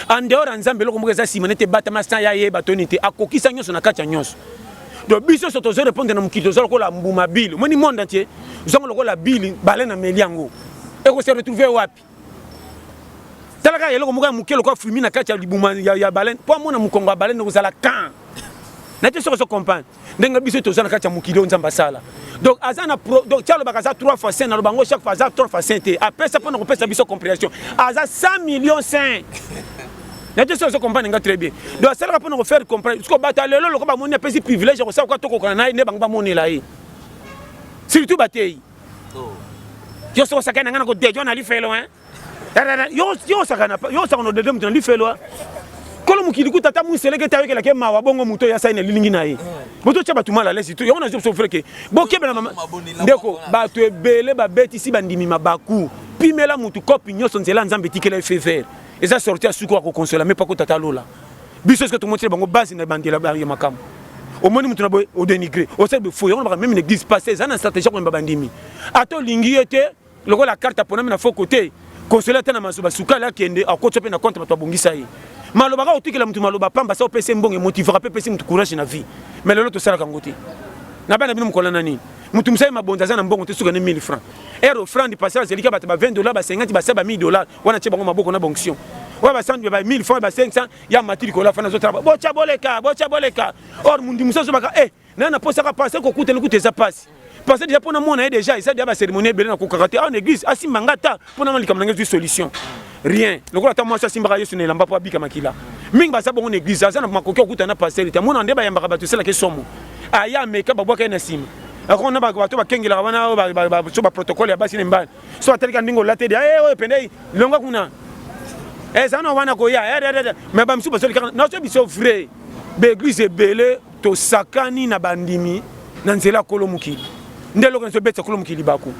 En dehors nzambe loko moko za simonete batama sa ya ye batoni te akokisa nyonso na kati nyonso. Donc biso soto zo répondre na mukito zo lokola mbuma bile. Moni monde entier zongo lokola bile balé na meliango. Et ko se retrouver wapi? Talaka yelo ko moko mukelo ko fumi na kati ya libuma ya baleine. Po mona mukongo baleine ko zala kan. Na te so comprendre. Ndenga biso to zo na kati ya mukilo nzamba sala. Donc azana donc tialo bakaza 3 fois 5 na lo bango chaque fois za 3 fois 5 te. Après ça pour nous repasser biso compréhension. Aza 100 millions 5. N'était pas comprendre très bien. Donc ça va pour faire comprendre. Parce que bataille le ko ba moni pesi privilège ko sa ko to ko na ne banga moni la yi. Surtout bataille. Yo so sakana ngana ko dejo na li felo hein. Yo sakana yo sakana de dem dans li felo. Kolo mukili ku tata mu seleke tawe ke la ke mawa bongo muto ya saine lilingi na yi. Boto tshaba tumala lesi to yo na so freke. Bo ke bela mama. Ndeko ba to ebele ba beti si bandimi mabaku. Pimela mutu kopi nyoso nzela nzambe tikela fever. Et ça sorti à suko ko consoler mais pas ko tata lola. Biso ce que tout monde bango base na bandela ba ya makam. Au moins mutu na boy au dénigrer. Au sait de fou on va même l'église passer ça na stratégie ko mbandimi. Ato lingi ete loko la carte pona na faux côté. Consoler tena masuba suka la kende a ko tsope na compte ba to bongisa yi. maloba ka otikela mutu maloba pamba sa opese mbongo motivera pe pese mutu courage na vie mais lelo to sala kangote na bana bino mukola nani mutu msai mabonza za na mbongo te suka ne 1000 francs ero francs di passage zelika bata ba $20 ba 50 ba 1000 $, wana che bango maboko na bonction wa ba 100 ba 1000 francs ba 500 ya matiri ko la fana zo traba bocha boleka or mundi musazo baka na posa ka passer ko kutela kuteza passe parce que déjà pour na déjà ça déjà ba cérémonie belé na ko karaté en église asimangata pour na likam na solution rien le quoi moi ça simbara yesu ne lamba pa bika makila mingi ba sa bon église ça na makoki okuta na passer ita mona ndeba yamba ba to sala ke somo aya meka ba boka na sim ako na ba bato ba kengela bana ba so ba protocole ya basi ne mbali so atalika ndingo late de we pendei longa kuna ça no wana ko ya mais ba msu ba so na so biso vrai be église belé to sakani na bandimi na nzela kolomuki ndelo ko so betsa kolomuki libako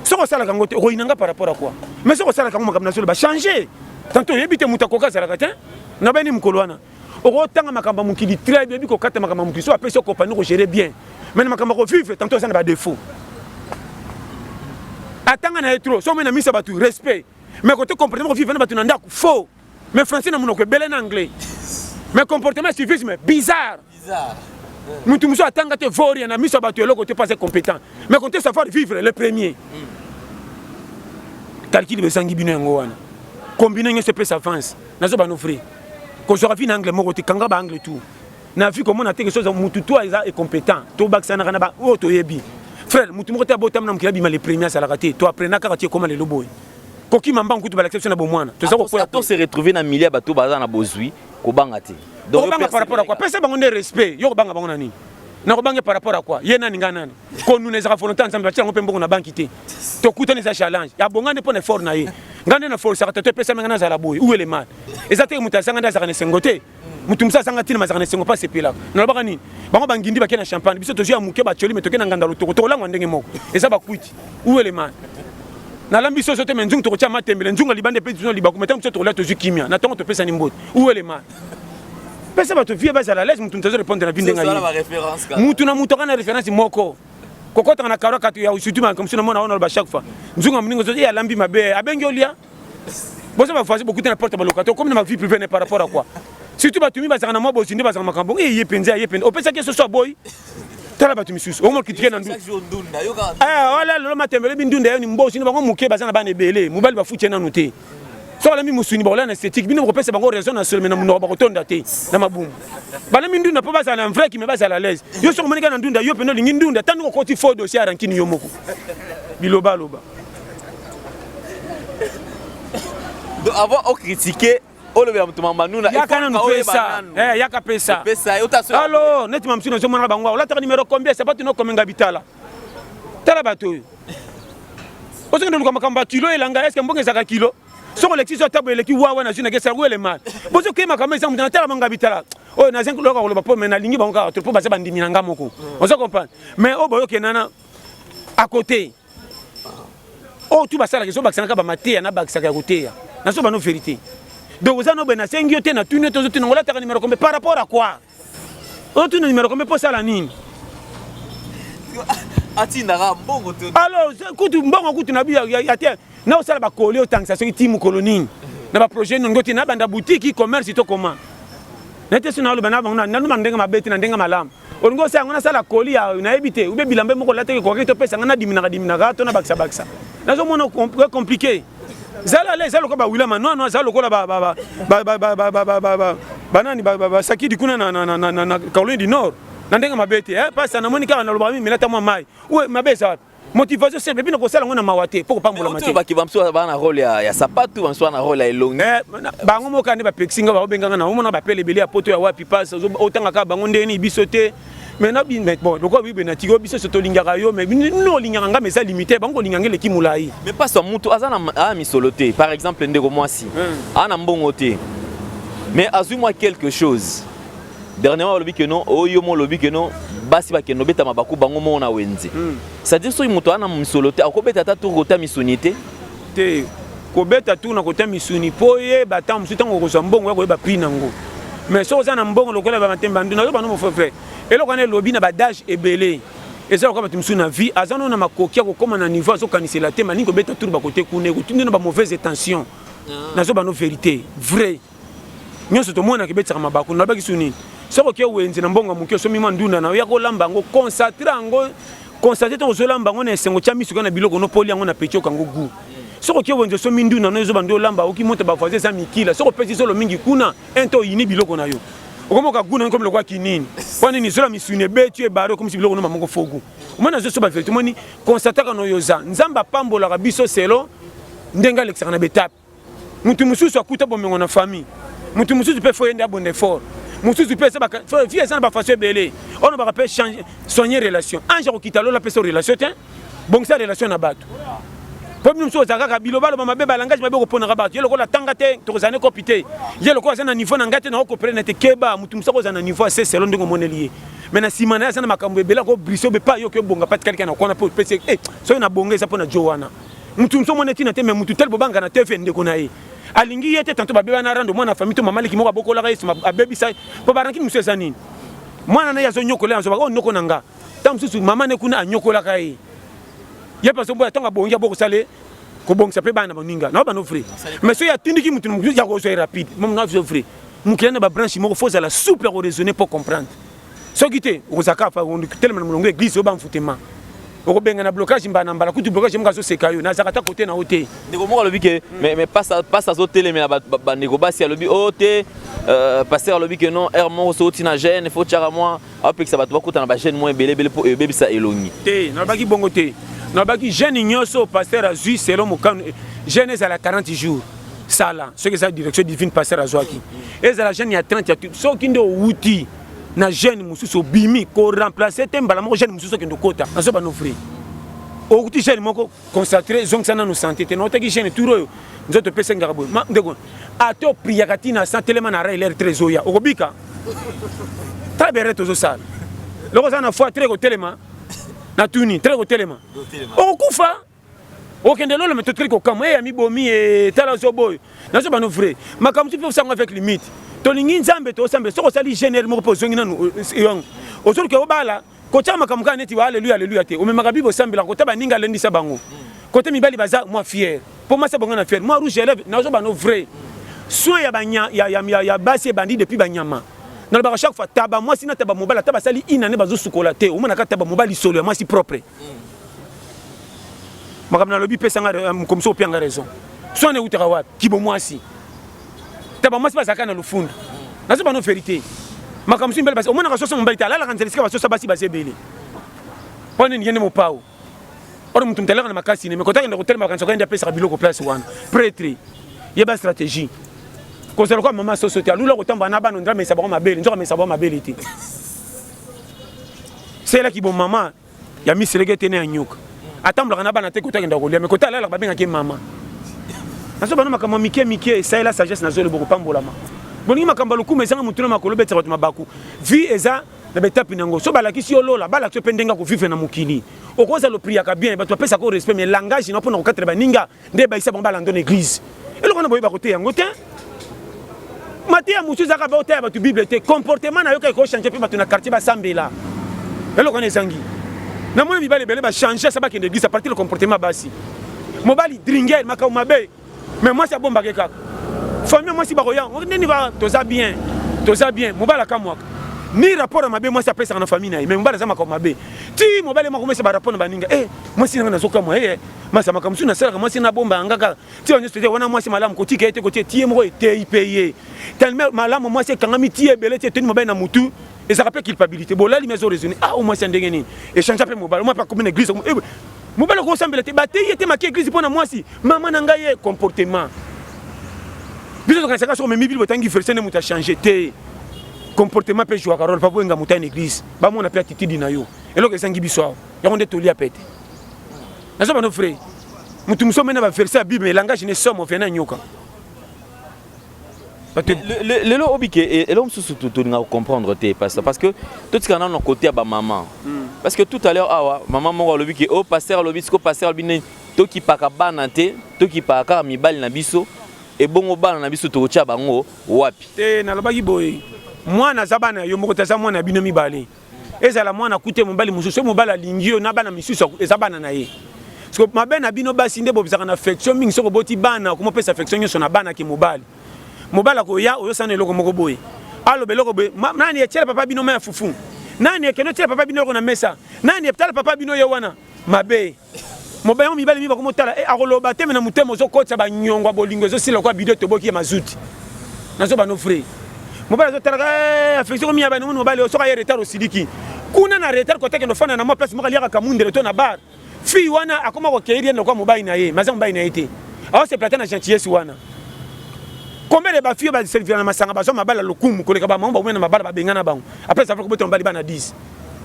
soko sala kango te roinanga par rapport à quoi mais soko sala kango makamna so ba changer tantôt yebite mutakoka sala katin na bani mkolwana oko tanga makamba mukili très bien biko kata makamba mukili so apesi compagnie ko gérer bien mais makamba ko vivre tantôt ça na ba défaut atanga na trop so mena misa batu respect mais côté comportement ko vivre na batu na ndako faux mais français na munoko belé na anglais mais comportement civisme bizarre mutu muso atanga te voria na miso batu eloko te pas compétent mais quand tu savoir vivre le premier calcul besangi bino ngo wana combiner nge se peut s'avance nazo ba n'offrir ko sera fin anglais moko te kanga ba anglais tout na vu comment na te quelque chose mutu toi est compétent to baksana kana ba o to yebi frère mutu moko te abotam na mkilabi ma le premier ça la raté to apprendre ka comment le loboy ko ki mamba nkutu ba l'exception na bo mwana to sako ko to se retrouver na milieu bato baza na bozui ko banga te donc par rapport à quoi personne bango de respect yo banga bango nani na ko banga par rapport à quoi yena ninga nani ko nous les volontaires ensemble ba tiango pembo na banki te to kuta les challenge ya bonga ne pone effort na ye ngane na force ka te pesa ngana za la boy où est le mal ezate mutasanga ndaza kana sengote mutu msa sanga tina mazana sengo pas sepela na ba nini bango bangindi ba kena champagne biso to jia muke ba choli metoke na nganda lotoko to lango ndenge moko eza ba kuiti où est le mal na lambi so te menjung to tia matembele njunga libande pe tuno libako metam to la to kimia na tongo to pesa ni mbot où est le mal pesa ba to vie ba za la laisse mutu ntazo répondre na vinde ngai mutu na mutu kana référence moko kokota na karo katu ya surtout comme si na mona on ba chaque fois njunga mningo zo ya lambi mabe abengi olia bozo ba fazi beaucoup na porte ba locato comme na ma vie privée par rapport à quoi surtout ba tumi ba za na mo bo sindi ba za makambo ye penza o pesa ke so so boy tala ba tumi susu o mo kitike na ndu wala lo matembele bindunda yo ni mbo sindi ba ngo muke ba za na ba ne bele mobali ba futie na nuté so la mi musuni ba na esthétique bino ko pesa ba ngo raison na seul mais na muno ba ko tonda te na mabumu bala mi ndunda po ba za na vrai qui me ba za la l'aise yo so monika na ndunda yo peno lingi ndunda tanu ko koti fo dossier arankini yo moko biloba loba avant on critiquer o le mutu mamba nuna yakana no pesa yaka pesa allo net mam sino so mona ba ngwa la ta numéro combien c'est pas tu no comenga bitala tala bato o se ndo ko makamba kilo elanga est-ce que mbonge zaka kilo soko lexi so tabo eleki wawa na jina ke sa le mal bozo ke makamba isa mutana tala manga bitala o na zenko loka ko ba po mena lingi ba ngaka trop ba se bandimi na ngamoko on se comprend mais o boyo ke nana à côté o tu ba sala ke so ba sana ka ba matea na ba saka côté na so ba no vérité donc ça no bena sengi yote na tune to zote ngola ta numéro combien par rapport à quoi o tu numéro combien pour ça la nini atina ga mbongo te alors kutu mbongo kutu na biya ya te na osala ba koli o tangsa so timu koloni na ba projet ngoti na banda boutique commerce to comment na te sina lo bana bana na no ndenga mabeti na ndenga malam ongo sa ngona sala koli ya na ebite ube bilambe moko la te ko to pesa ngana dimina to na baksa na zo mona compliqué zala les zalo ko ba wila mano no zalo ko la banani ba saki di kuna na Caroline du Nord na ndenga mabeti pasa na monika na lo ba mi melata mo mai ouais mabesa motivation simple bino ko sala ngona mawate pour pambola mate ba ki bamso ba na rôle ya sapatu bamso na rôle ya elongi bango mo kande ba pexinga ba benga na mo na ba pele beli ya poto ya wapi pasa otanga ka bango ndeni bisote mais na bin bon loko bi na tigo biso to lingaka yo mais no lingaka nga mais ça limité bango linganga le kimulai mais pas so mutu azana a misoloté par exemple ndeko mwasi ana mbongo te mais azui-moi quelque chose dernièrement lobi que non oyo mo lobi que non basi ba ke no beta mabaku bango mo na wenze c'est-à-dire so mutu ana misoloté akobeta ta tour kota misonité te ko beta tour na kota misuni poye batam musutango ko so mbongo ko ba pinango mais so za na mbongo lokola ba matemba nduna yo ba no mo frère et là, on est lobby na badage et belé. Et ça, on a une vie. À ça, on a ma coquille comme un niveau, on a la thème, on a côté, on a une mauvaise intention. On a une vérité, vrai. nyonso tomona kebetaka mabaku na baki suni soko ke wenze na mbonga muke so mima ndunda na ya ko lamba ngo concentré ngo constater to zo lamba ngo na esengo cha misu kana biloko no poli ngo na pecho kango gu soko ke wenze so minduna na zo bando lamba oki monte ba fazer ça mikila soko pesi solo mingi kuna ento yini biloko na yo okomoka guna comme le quoi kinini kwani ni zola misune betu e baro comme si biloko no mamango fogu omana zo so ba vérité moni constater kana yoza nzamba pambola ka biso selo ndenga lexaka na betape mutu mususu akuta bomengo na famille mutu mususu pe fo yende abonde fort mususu pe ça ba fie ça na ba façon belé on va pas changer soigner relation anja ko kitalo la peso relation tiens bon ça relation na bato comme nous sommes à Bilobalo mabe ba langage mabe ko pona ka bato yelo ko la tangate to zane ko pité yelo ko za na niveau na ngate na ko prendre te keba mutu musako za na niveau c'est selon ndingo monelier mais na simana za na makambo ebela ko briso be pa yo ke bonga pat quelqu'un na kona po pese so na bonga ça pona jowana mutu muso moneti na te mais mutu tel bobanga na te fe ndeko na ye alingi yete tanto babeba na rando mwana famille to mama liki moka bokola ka isma abebi sai po baranki muso za nini mwana na yazo nyokola yazo ba ko noko nanga tam susu mama ne kuna anyokola ka ye ya parce que tonga bonga boko sale ko bonga pe bana boninga na ba no frère mais so ya tindiki mutu mutu ya ko so rapide mon na so frère mukilana ba branche moko faut la souple raisonner pour comprendre so kité ko zaka fa on tellement molongo église o ba mfutema ko benga na blocage mbana mbala kutu blocage mga so sekayo na zakata côté na hoté ndeko moko lobi ke mais pas à so télé mais ba ndeko basi lobi hoté passer lobi que non hermo so tina gêne faut tiara moi après que ça va toi kota na ba gêne moins belé pour bébé ça elongi té na ba ki bongo té na ba ki jeune nyoso pasteur azui selon mo kan jeune à la 40 jours ça là ce que ça direction divine pasteur azwaki et ça la jeune ya 30 so kindo wuti na jeune mususu bimi ko remplacer tembala mo jeune mususu kendo kota na so ba no frère o kuti jeune moko consacré zonk sana no santé te no taki jeune turo nzoto pesa ngabo ndeko ato priya katina sa telema na ra l'air très oya okobika tabere tozo sala loko sana fois très ko telema na tuni très ko telema okufa okende lolo me totri ko kamo e ami bomi e tala zo boy na so ba no frère makamtu pe sanga avec limite tolingi nzambe to sambe soko sali général moko po zongi nanu yong ozuru ke obala ko chama kamuka neti wa haleluya haleluya te o me makabibo sambe la ko taba ninga lendi sa bango côté mibali baza moi fier pour moi ça bonga na fier moi rouge élève na zo ba no vrai soin ya banya ya basi bandi depuis banyama na ba chaque fois taba moi sina taba mobala taba sali inane bazo sukola te o mona ka taba mobali solo ya moi si propre makamna lobi pesa nga comme ça opianga raison soin ne utera wapi kibo moi si taba moi pas zakana le fond na zo ba no vérité makamsu mbele basi o mona ka soso mbali ta la kanzeli ska baso basi basi bele pone ni yene mo pao ora mutum tele na makasi ne me kotaka ndo hotel makanso ka ndia pesa biloko place wana prêtre yeba stratégie ko selo ko mama soso te alula ko tamba na bano ndra me sabako mabele njoka me sabako mabele te c'est là qui bon maman ya miselege tene anyuka atambla na bana te kotaka ndo ko lia me kotala la babenga ke mama naso bana makama mike ça la sagesse na zolo boko pambolama boningi makamba lukume ezanga mutuna makolo betsa bato mabaku vi eza na betapi nango so balakisi olola balakisi pe ndenga ko vivre na mukili okoza lo priaka bien bato pesa ko respect mais langage na pona ko katre baninga nde ba isa bamba lando église eloko na boyeba kote yango te matia musu zaka ba ote bato bible te comportement na yo ka ko changer pe bato na quartier ba sambela eloko na ezangi na mona mibale bele ba changer ça ba ke église à partir le comportement basi mobali dringer makao mabe mais moi ça bomba ke kaka famille moi si baroya on neni va toza bien mobala kamwa ni rapport à mabe moi ça pesa na famille na mais mobala za makao mabe ti mobala ma komesa ba rapport na baninga moi si na zoka moi moi ça makamsu na sala moi si na bomba ngaka ti on se wana moi si malamu ko tika ete ko ti mo ete ipayer tellement malamu moi si kangami ti ebele ti teni mobala na mutu et ça rappelle culpabilité bon là les maisons raisonner au moins c'est ndengeni et changer après mobala moi pas comme une église mobala ko sambela te baté ete makie église pona moi si maman na ngai comportement biso to kanisa so memi bible tangi verset ne muta changer te comportement pe jouer carole pas boenga muta en église ba mona pe attitude na yo eloko esangi biso ya onde to lia pete na so ba no frère mutu muso mena ba verset a bible langage ne somme ofena nyoka le lo obike et l'homme sous tout na comprendre te parce que tout ce qu'on a côté à ba maman parce que tout à l'heure awa maman mo lobi ke o pasteur lobi ko pasteur lobi ne to ki paka bana te to ki paka mibali na biso et bongo bana na biso to tia bango wapi te na lobaki boy mwana za bana yo moko taza mwana bino mibale ezala mwana kute mobali mususu mobala lingio na bana misusu eza bana na ye parce que mabena bino basi nde bobizaka na affection mingi soko boti bana ko mopesa affection nyoso na bana ki mobali mobala ko ya oyo sana eloko moko boye alo beloko boye nani etiela papa bino ma fufu nani ekeno tiela papa bino ko na mesa nani etala papa bino ye wana mabe mobala yo mibale mi ba ko motala akoloba te na mutemo zo kotsa ba nyongwa bolingo zo sila kwa bideo to boki ya mazuti nazo ba no frère mobala zo tala affection ko mi ya ba no mobala so ka ye retard osidiki kuna na retard ko teke no fana na mo place mo ka liaka kamundele to na bar fi wana akoma ko keiri na kwa mobile na ye maza mobile na yete aho se plata na gentillesse wana combien de ba fille ba servir na masanga ba so mabala lokumu koleka ba mambo ba mabala ba bengana bango après ça faut ko tomba ba na 10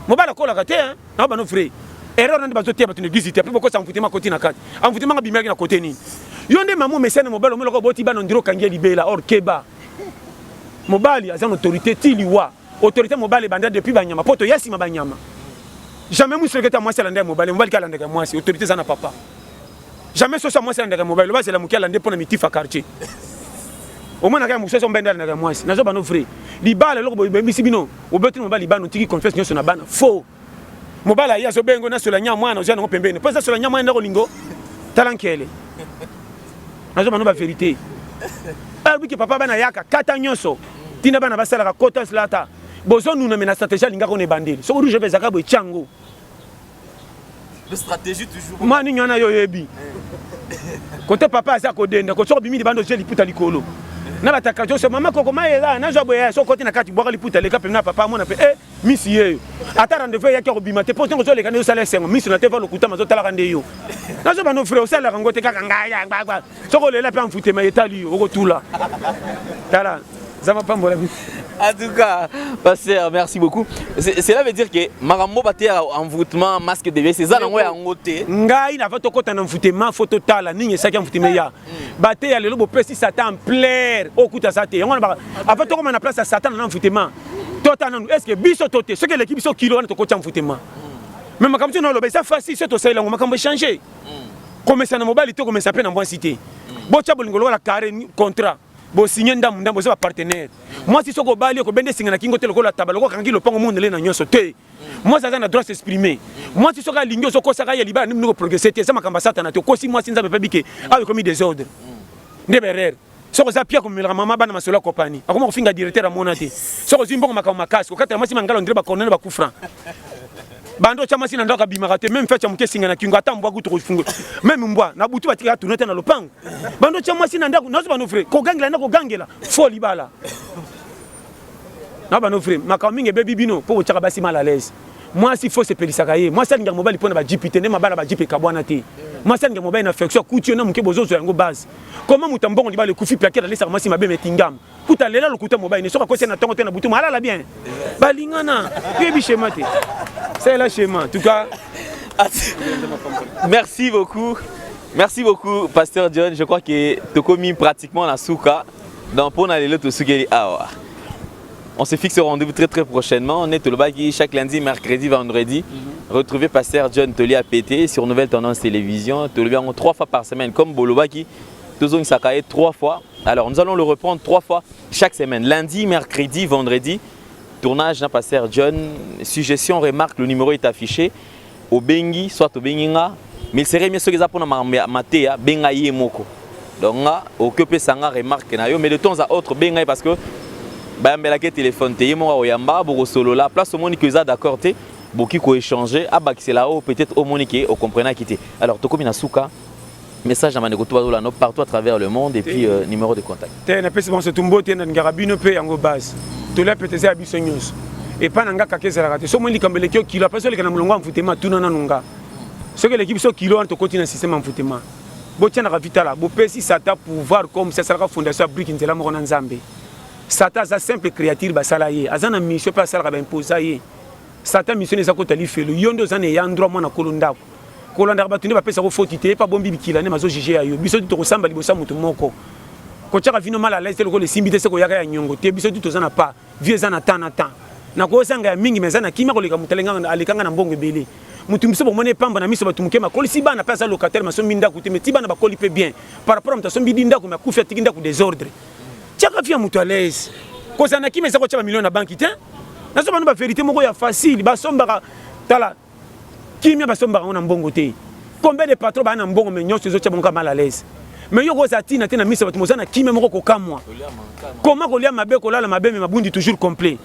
mobala ko la kate hein na ba no frère erreur na ba zo tia ba tune 18 après ko sa mfutima côté na kati amfutima nga bimaki na côté ni yonde mamu mesene mobala mo loko boti ba no ndiro kangie libela or keba mobali azan autorité tiliwa autorité mobali banda depuis banyama poto yasi ma banyama jamais mu seketa moi c'est l'andé mobali kala ndeka moi c'est autorité sana papa jamais so ça moi c'est l'andé mobali ba c'est la mukia l'andé pona mitifa quartier au moins na muso so mbenda ndeka moi na zo bano frère libala loko boy bisi bino obeti mobali bano tiki confesse nyoso na bana faux mobali ya so bengo na so la nya mwana ozana ngo pembeni pesa so la nya mwana kolingo talankele na zo bano ba vérité biki papa bana yaka kata nyoso tina bana basala ka kota slata bozo nous na stratégie linga ko ne bandeli so rouge bezaka bo chango de stratégie toujours mani nyana yo yebi côté papa asa ko denda ko so bimi bando jeli puta likolo na bataka jo so mama koko maela na jo boya so côté na kati boka liputa le kapena papa mona pe misi yeyo ata rendez-vous ya ko bima te poto zo le kana yo sala sengo misi na te va lokuta mazo tala kande yo na zo bano frère osala ngote kaka ngaya gbagba so ko le la pe mfute ma etali yo ko tula tala zama pambola. En tout cas, pasteur, merci beaucoup. Cela veut dire que Marambo baté envoûtement, masque de vie, c'est ça nango ya ngote. Ngai na foto kota na envoûtement photo tala ningi saki envoûtement ya. Baté ya lelo bo pesi Satan plaire okuta sate. Ngona ba afato comme na place à Satan na envoûtement. Tota nanu est-ce que biso toté ce que l'équipe so kilo na to kota envoûtement. Mais makamto na lobe ça facile c'est to saila makambo changer. Comme ça na mobile to comme ça pe na bonne cité. Bo cha bolingolo la carré contrat. Bo signer ndam ndam bo ça partenaire. Moi si soko bali ko bende singa na kingo te lokola tabalo ko kangi lo pango monde le na nyoso te. Moi ça na droit s'exprimer. Moi si soka lingio soko saka ya liba ni ko progresser te ça makamba satana te ko si moi sinza be bike a commis des ordres. Ndeberer. Soko za pia ko mela mama bana masola compagnie. Akoma ko finga directeur a monate. Soko zimbo makamba makasi ko kata moi si mangalo ndreba ko nene ba coup franc. Bando chama sina ndoka bimarate même fait chamuke singa na kingo atambwa kuto kufunga même mbwa na butu batika tunete na lopango bando chama sina ndako nazo bano frère ko gangela na ko gangela fo libala na bano frère makaminge bebi bino po chaka basi mal à l'aise moi si faut se pelisaka ye moi ça ngi mobile pona ba JP te ne mabala ba JP kabwana te moi ça ngi mobile na affection couture na muke bozo yango base comment mutambongo libala kufi plaquer la lesa moi si mabe metingam kuta lela lokuta mobile ne soka ko sena tongo te na butu malala bien balingana yebi schéma te. C'est le schéma, en tout cas. Merci beaucoup. Merci beaucoup, Pasteur John. Je crois que tu as commis pratiquement la souka. Donc, pour aller le Tousugeli Awa. On se fixe au rendez-vous très prochainement. On est au Lobaki chaque lundi, mercredi, vendredi. Retrouvez Pasteur John Toli à péter sur Nouvelle Tendance Télévision. Toli 3 fois par semaine, comme Bolobaki. Tozong Sakae 3 fois. Alors, nous allons le reprendre 3 fois chaque semaine. Lundi, mercredi, vendredi. Tournage d'un Pasteur John, suggestion, remarque, le numéro est affiché. Au Bengi, soit au Benginga, mais il serait mieux ce que ça pour Matéa, Bengaïe Moko. Donc, au que Sanga remarque, mais de temps à autre, Bengaï parce que Bambelake téléphone, Teyemo Oyamba, Borosolo là, place au Monique, d'accord, Boki ko échanger, Abak c'est là-haut, peut-être au Monique, au comprenant quitter. Alors, Toko Minasuka, message à Manegoto partout à travers le monde et puis numéro de contact. T'es un peu tumbo, t'es un garabino, pe en base. Tu l'as peut-être à Bissonios. Et pas n'anga kakeza la rate. Somo likambele kio kilo. Après ça, les kana mulonga mfutema tuna na nunga. Ce que l'équipe so kilo entre côté dans système mfutema. Botia na ravitala. Bopesi sata pouvoir comme ça sera fondation brique nzela mo na nzambe. Sata za simple créature ba salaye. Azana mission pas sala ba imposer. Sata mission eza ko tali felo. Yondo zane ya ndro mo na kolonda. Kolonda ba tuni ba pesa ko fotité pas bombi bikila ne mazo juger ayo. Biso to kosamba libosa mutu moko. Ko tshaka vino mal à l'aise telo ko le simbite se ko yaka ya nyongo. Te biso tu tozana pas. Vieux zana tana tan. Na ko sanga mingi mezana kima ko leka mutelenga alikanga na mbongo ebele mutu miso bomone pamba na miso batumuke makoli si bana pesa locataire maso minda ku te meti bana bakoli pe bien par rapport à mutaso mbidinda ku makufa tikinda ku désordre tiaka fia mutu à l'aise ko sana kima se ko tshaba million na banki te na so bana ba vérité moko ya facile ba sombaka tala kimia ba sombaka na mbongo te combien de patrons ba na mbongo mais nyonso zo tshaba mal à l'aise mais yo ko zati na te na misa bato mozana kimia moko ko kamwa comment ko lia mabe ko lala mabe mais mabundi toujours complet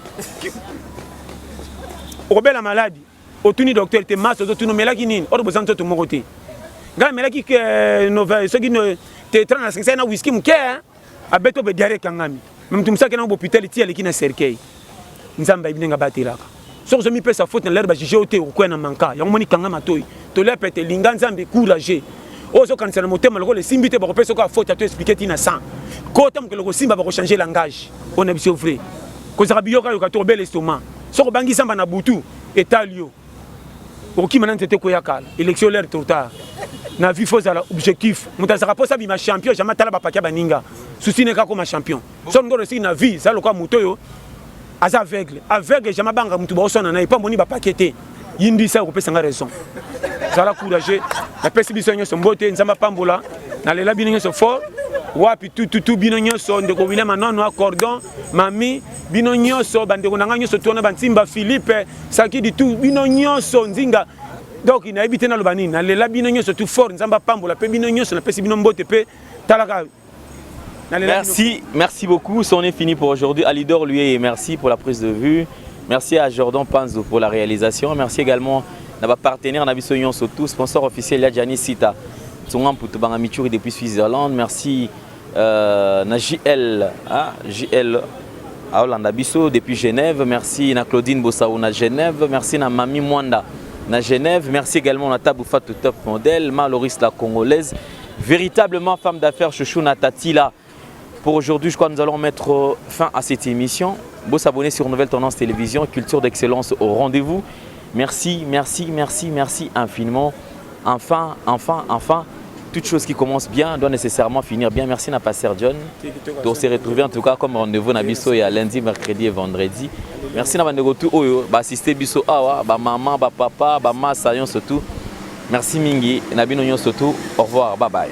obela maladie otuni docteur te maso to tuno melaki nini odo bozanto to moko te nga melaki ke novel so gino te 35 na whisky mke abeto be diarrhée kangami même tumsa ke na hôpital ti aleki na cercueil nzamba ibinga batiraka so zo mi pesa faute na l'herbe jugé ote ko na manka ya moni kangama toy to le pete linga nzambe courageux ozo kanisa na motema loko le simbi te bako pesa ko faute to expliquer tina sans kota mke loko simba bako changer langage on a biso vrai ko za biyoka yo ka to bel estomac so ko bangi samba na butu etalio oki manana tete ko yakala élection l'air trop tard na vie faux à l'objectif mutazaka posa bima champion jamais tala ba pakia baninga souci ne ka ko ma champion so ngoro si na vie ça lokwa mutoyo aza aveugle jamais banga mutu ba osona na ipa moni ba pakete yindi sa ko pesa nga raison zala courageux na pesi biso nyoso mbote nzamba pambola na lela bino nyoso fort wapi tout bino nyoso ndeko William nono accordon mami bino nyoso bandeko nanga nyoso tona bantimba Philippe saki di tout bino nyoso nzinga donc il na ebité na lobani na lela bino nyoso tout fort nzamba pambola pe bino nyoso na pesi bino mbote pe talaka. Merci beaucoup. C'en est fini pour aujourd'hui. Alidor lui, merci pour la prise de vue. Merci à Jordan Panzo pour la réalisation. Merci également à nos partenaires Nabiso Nyon Sotou, sponsor officiel Yadjani Sita. Tsongam Poutobanga Michouri depuis Suisse-Irlande. Merci na JL à Hollande Abisso depuis Genève. Merci na Claudine Bossaou na Genève. Merci na Mami Mwanda na Genève. Merci également à Taboufa Top Model, Maloris la Congolaise. Véritablement femme d'affaires Chouchou Natatila. Pour aujourd'hui, je crois que nous allons mettre fin à cette émission. Beau s'abonner sur Nouvelle Tendance Télévision, culture d'excellence au rendez-vous. Merci, merci, merci, merci infiniment. Enfin, toute chose qui commence bien doit nécessairement finir bien. Merci à Pasteur John. On s'est retrouvés en tout cas comme rendez-vous na biso ya lundi, mercredi et vendredi. Merci à Bandegotu Oyo, assister biso awa, maman, papa, mama, sayon surtout. Merci Mingi, Nabino Nyon surtout. Au revoir, bye bye.